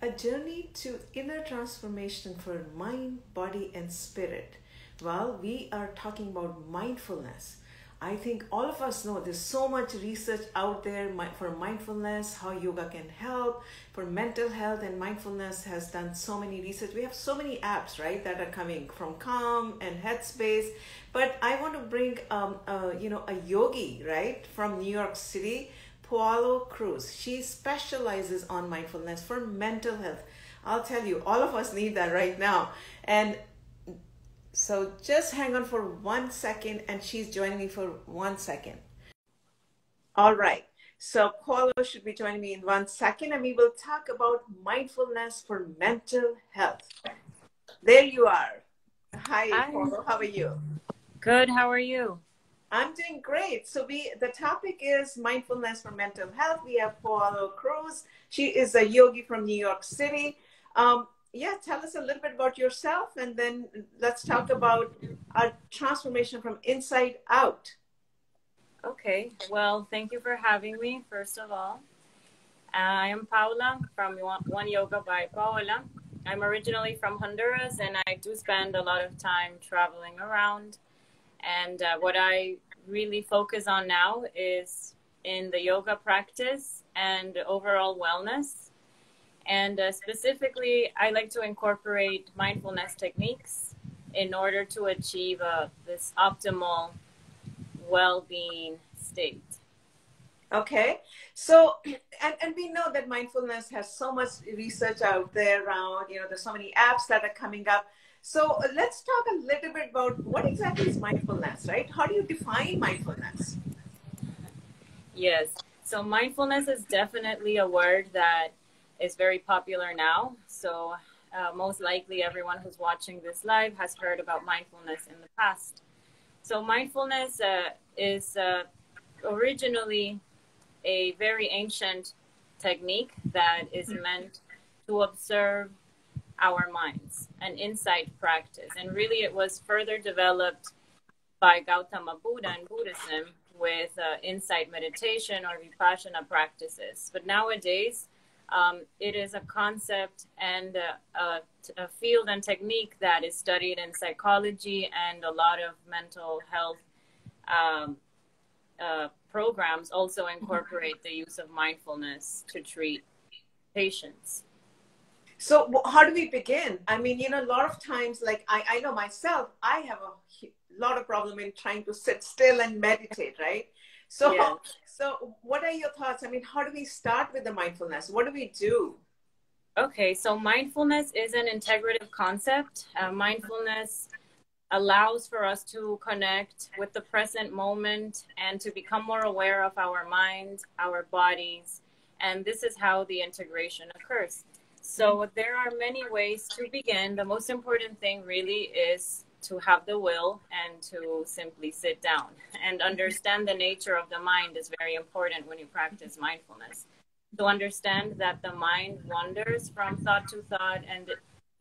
A journey to inner transformation for mind, body, and spirit. Well, we are talking about mindfulness. I think all of us know there's so much research out there for mindfulness, how yoga can help for mental health, and mindfulness has done so many research. We have so many apps, right, that are coming from Calm and Headspace. But I want to bring, a yogi, right, from New York City, Paola Cruz. She specializes on mindfulness for mental health. I'll tell you, all of us need that right now. And so just hang on for 1 second, and she's joining me for 1 second. All right. So Paula should be joining me in 1 second, and we will talk about mindfulness for mental health. There you are. Hi. Paula. How are you? Good. How are you? I'm doing great. So the topic is mindfulness for mental health. We have Paola Cruz. She is a yogi from New York City. Tell us a little bit about yourself, and then let's talk about a transformation from inside out. Okay. Well, thank you for having me, first of all. I am Paola from One Yoga by Paola. I'm originally from Honduras, and I do spend a lot of time traveling around. And what I really focus on now is in the yoga practice and overall wellness. And specifically, I like to incorporate mindfulness techniques in order to achieve this optimal well-being state. Okay. So, and we know that mindfulness has so much research out there around, there's so many apps that are coming up. So let's talk a little bit about what exactly is mindfulness, right? How do you define mindfulness? Yes. So mindfulness is definitely a word that is very popular now. So most likely everyone who's watching this live has heard about mindfulness in the past. So mindfulness is originally a very ancient technique that is meant to observe our minds, an insight practice. And really it was further developed by Gautama Buddha in Buddhism with insight meditation or vipassana practices. But nowadays, it is a concept and a field and technique that is studied in psychology, and a lot of mental health programs also incorporate the use of mindfulness to treat patients. So how do we begin? I mean, a lot of times, like I know myself, I have a lot of problem in trying to sit still and meditate, right? So, yeah. So what are your thoughts? I mean, how do we start with the mindfulness? What do we do? Okay, so mindfulness is an integrative concept. Mindfulness allows for us to connect with the present moment and to become more aware of our mind, our bodies, and this is how the integration occurs. So there are many ways to begin. The most important thing really is to have the will and to simply sit down and understand the nature of the mind is very important when you practice mindfulness. To understand that the mind wanders from thought to thought and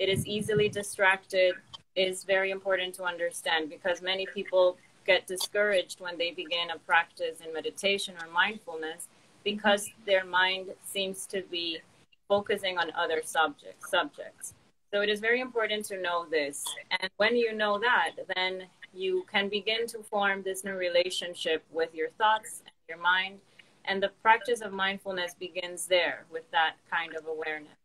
it is easily distracted is very important to understand, because many people get discouraged when they begin a practice in meditation or mindfulness because their mind seems to be focusing on other subjects. So it is very important to know this. And when you know that, then you can begin to form this new relationship with your thoughts and your mind. And the practice of mindfulness begins there with that kind of awareness.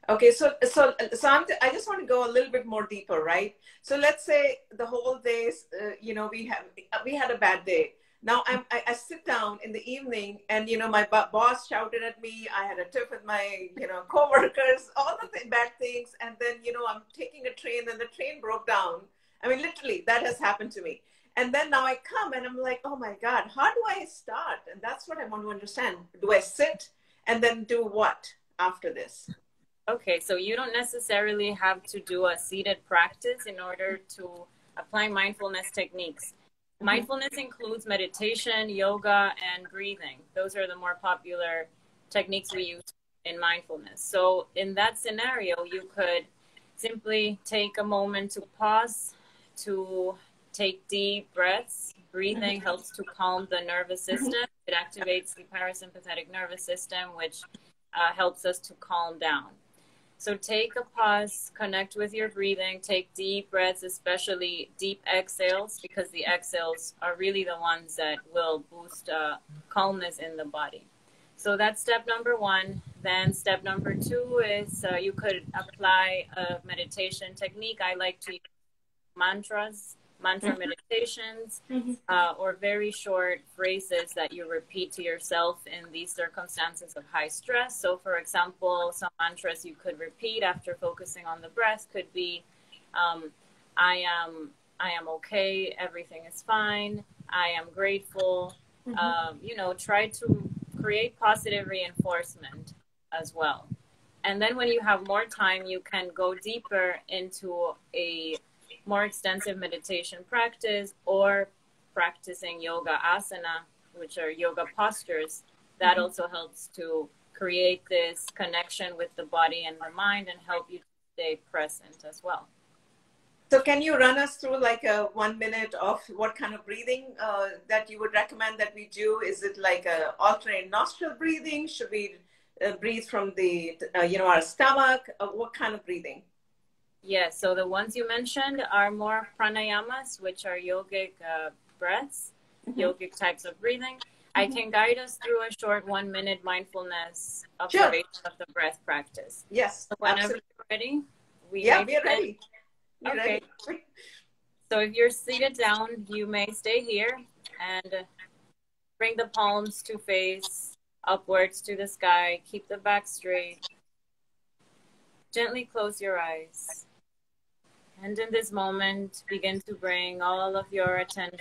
Okay, so I just want to go a little bit more deeper, right? So let's say the whole day, we had a bad day. Now I sit down in the evening, and my boss shouted at me. I had a tiff with my coworkers, all the bad things, and then I'm taking a train, and the train broke down. I mean, literally, that has happened to me. And then now I come, and I'm like, oh my God, how do I start? And that's what I want to understand. Do I sit and then do what after this? Okay, so you don't necessarily have to do a seated practice in order to apply mindfulness techniques. Mindfulness includes meditation, yoga, and breathing. Those are the more popular techniques we use in mindfulness. So in that scenario, you could simply take a moment to pause, to take deep breaths. Breathing helps to calm the nervous system. It activates the parasympathetic nervous system, which helps us to calm down. So take a pause, connect with your breathing, take deep breaths, especially deep exhales, because the exhales are really the ones that will boost calmness in the body. So that's step number one. Then step number two is you could apply a meditation technique. I like to use mantra meditations, or very short phrases that you repeat to yourself in these circumstances of high stress. So for example, some mantras you could repeat after focusing on the breath could be, I am okay, everything is fine, I am grateful. Try to create positive reinforcement as well. And then when you have more time, you can go deeper into a more extensive meditation practice or practicing yoga asana, which are yoga postures. That also helps to create this connection with the body and the mind and help you to stay present as well. So can you run us through like a 1 minute of what kind of breathing that you would recommend that we do? Is it like a alternate nostril breathing? Should we breathe from the, our stomach? What kind of breathing? Yes, so the ones you mentioned are more pranayamas, which are yogic breaths, yogic types of breathing. I can guide us through a short 1 minute mindfulness observation of the breath practice. Yes, so whenever you're ready, we are ready. Okay. So if you're seated down, you may stay here and bring the palms to face upwards to the sky. Keep the back straight. Gently close your eyes. And in this moment, begin to bring all of your attention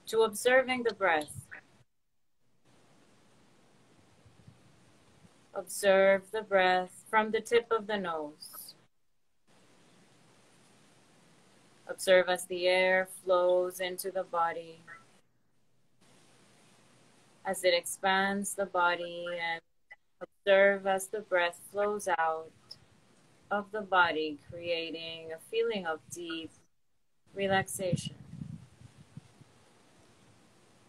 to observing the breath. Observe the breath from the tip of the nose. Observe as the air flows into the body, as it expands the body, and observe as the breath flows out of the body, creating a feeling of deep relaxation.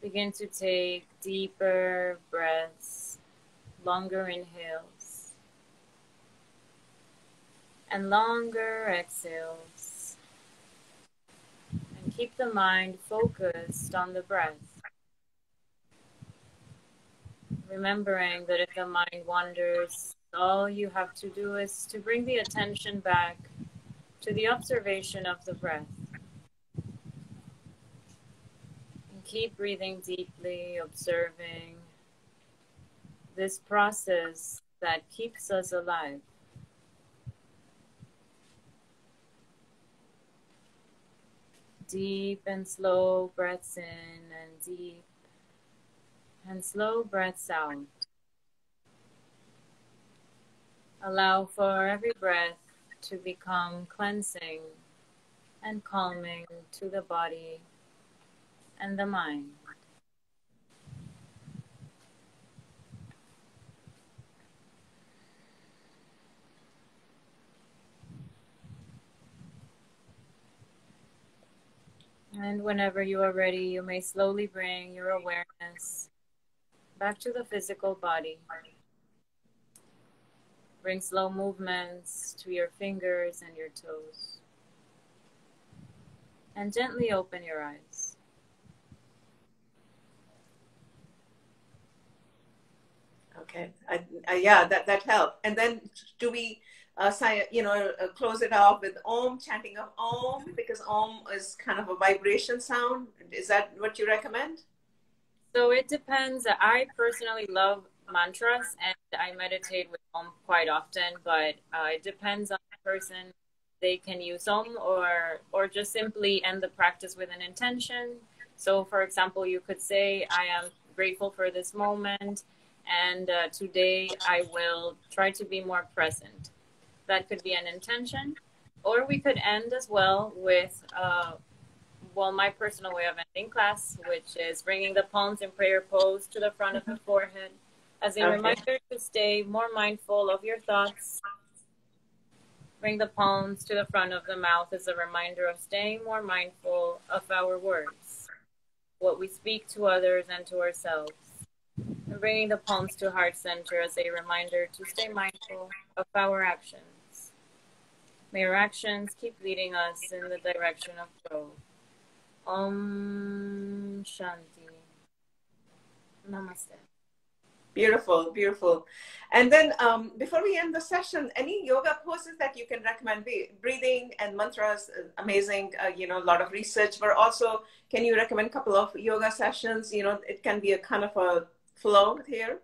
Begin to take deeper breaths, longer inhales, and longer exhales. And keep the mind focused on the breath, remembering that if the mind wanders, all you have to do is to bring the attention back to the observation of the breath. And keep breathing deeply, observing this process that keeps us alive. Deep and slow breaths in and deep and slow breaths out. Allow for every breath to become cleansing and calming to the body and the mind. And whenever you are ready, you may slowly bring your awareness back to the physical body. Bring slow movements to your fingers and your toes. And gently open your eyes. Okay. That helped. And then do we, close it off with Om, chanting of Om, because Om is kind of a vibration sound. Is that what you recommend? So it depends. I personally love mantras and I meditate with Om quite often, but it depends on the person. They can use Om or just simply end the practice with an intention. So for example, you could say, I am grateful for this moment, and today I will try to be more present. That could be an intention. Or we could end as well with, my personal way of ending class, which is bringing the palms in prayer pose to the front of the forehead as a reminder to stay more mindful of your thoughts. Bring the palms to the front of the mouth as a reminder of staying more mindful of our words, what we speak to others and to ourselves. And bringing the palms to heart center as a reminder to stay mindful of our actions. May our actions keep leading us in the direction of growth. Om Shanti. Namaste. Beautiful, beautiful. And then before we end the session, any yoga poses that you can recommend? Breathing and mantras, amazing, a lot of research, but also can you recommend a couple of yoga sessions? It can be a kind of a flow here.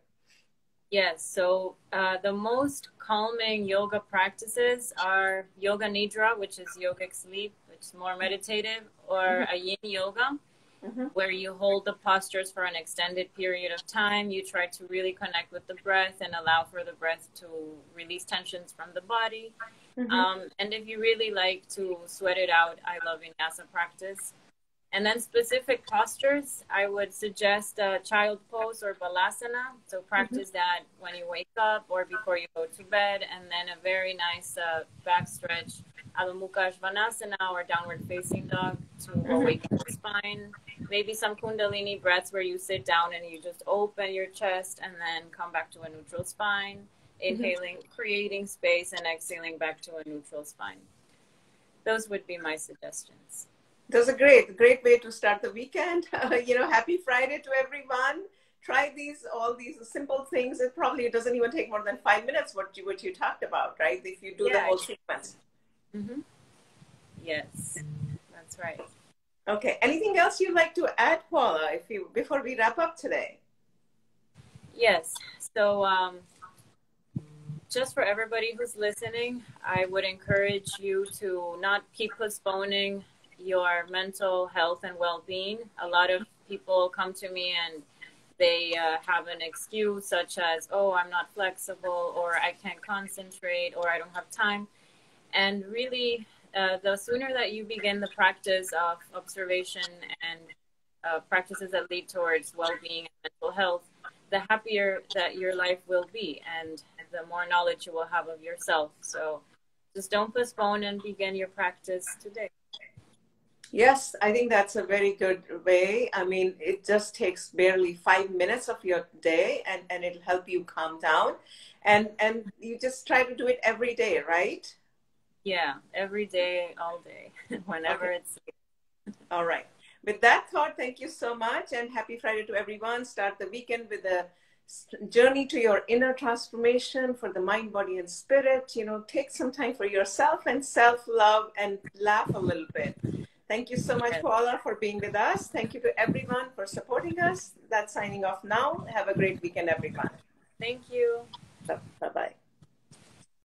Yes, so the most calming yoga practices are yoga nidra, which is yogic sleep, which is more meditative, or a yin yoga, where you hold the postures for an extended period of time. You try to really connect with the breath and allow for the breath to release tensions from the body. And if you really like to sweat it out, I love vinyasa practice. And then specific postures, I would suggest child pose or balasana. So practice that when you wake up or before you go to bed. And then a very nice back stretch, Adho Mukha Svanasana or downward facing dog to awaken the spine. Maybe some kundalini breaths where you sit down and you just open your chest and then come back to a neutral spine. Inhaling, creating space, and exhaling back to a neutral spine. Those would be my suggestions. Those are great way to start the weekend. Happy Friday to everyone. Try all these simple things. It probably doesn't even take more than 5 minutes, what you talked about, right? If you do the whole sequence. Yes, that's right. Okay. Anything else you'd like to add, Paula, before we wrap up today? Yes. So just for everybody who's listening, I would encourage you to not keep postponing your mental health and well-being. A lot of people come to me and they have an excuse such as, oh, I'm not flexible, or I can't concentrate, or I don't have time. And really, the sooner that you begin the practice of observation and practices that lead towards well-being and mental health, the happier that your life will be and the more knowledge you will have of yourself. So just don't postpone and begin your practice today. Yes, I think that's a very good way. I mean, it just takes barely 5 minutes of your day and it'll help you calm down. And you just try to do it every day, right? Yeah, every day, all day, whenever it's safe. All right. With that thought, thank you so much and happy Friday to everyone. Start the weekend with a journey to your inner transformation for the mind, body, and spirit. Take some time for yourself and self-love and laugh a little bit. Thank you so much, Paola, for being with us. Thank you to everyone for supporting us. That's signing off now. Have a great weekend, everyone. Thank you. Bye-bye.